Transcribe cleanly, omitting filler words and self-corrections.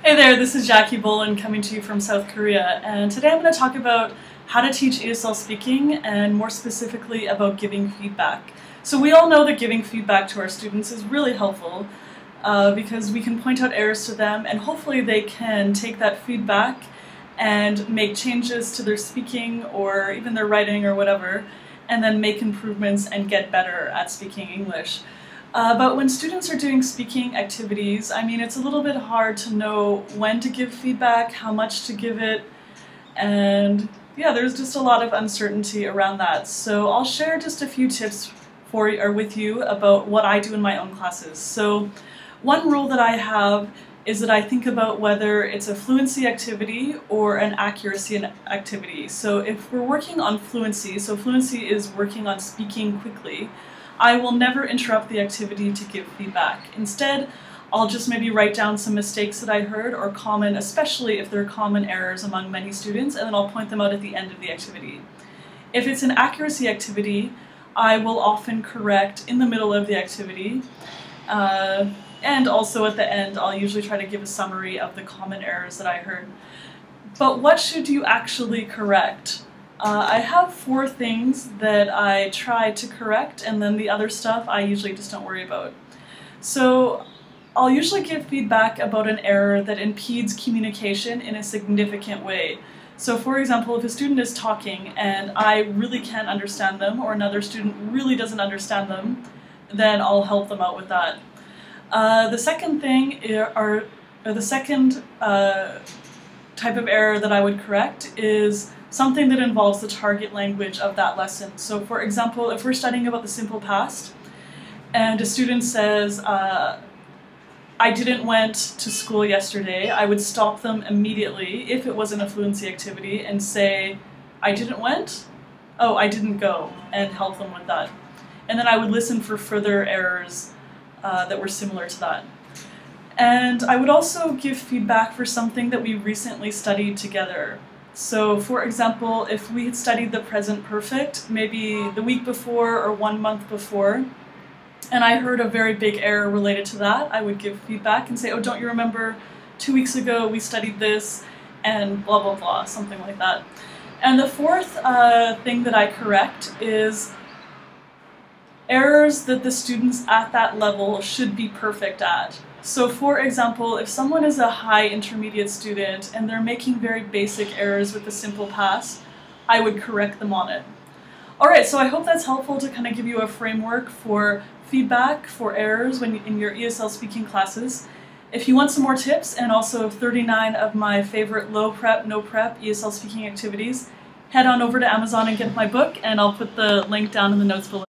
Hey there, this is Jackie Bolin coming to you from South Korea, and today I'm going to talk about how to teach ESL speaking and more specifically about giving feedback. So we all know that giving feedback to our students is really helpful because we can point out errors to them and hopefully they can take that feedback and make changes to their speaking or even their writing or whatever, and then make improvements and get better at speaking English. But when students are doing speaking activities, I mean, it's a little bit hard to know when to give feedback, how much to give it, and yeah, there's just a lot of uncertainty around that. So I'll share just a few tips with you about what I do in my own classes. So one rule that I have is that I think about whether it's a fluency activity or an accuracy activity. So if we're working on fluency, so fluency is working on speaking quickly, I will never interrupt the activity to give feedback. Instead, I'll just maybe write down some mistakes that I heard or common, especially if they're common errors among many students, and then I'll point them out at the end of the activity. If it's an accuracy activity, I will often correct in the middle of the activity, and also at the end I'll usually try to give a summary of the common errors that I heard. But what should you actually correct? I have 4 things that I try to correct, and then the other stuff I usually just don't worry about. So I'll usually give feedback about an error that impedes communication in a significant way. So for example, if a student is talking and I really can't understand them, or another student really doesn't understand them, then I'll help them out with that. The second thing, the second type of error that I would correct is something that involves the target language of that lesson. So for example, if we're studying about the simple past and a student says, I didn't went to school yesterday, I would stop them immediately if it wasn't a fluency activity and say, I didn't went? Oh, I didn't go, and help them with that. And then I would listen for further errors that were similar to that. And I would also give feedback for something that we recently studied together. So for example, if we had studied the present perfect maybe the week before or 1 month before, and I heard a very big error related to that, I would give feedback and say, oh, don't you remember 2 weeks ago we studied this, and blah blah blah, something like that. And the fourth thing that I correct is errors that the students at that level should be perfect at. So for example, if someone is a high intermediate student and they're making very basic errors with the simple past, I would correct them on it. Alright, so I hope that's helpful to kind of give you a framework for feedback for errors in your ESL speaking classes. If you want some more tips and also 39 of my favorite low prep, no prep ESL speaking activities, head on over to Amazon and get my book, and I'll put the link down in the notes below.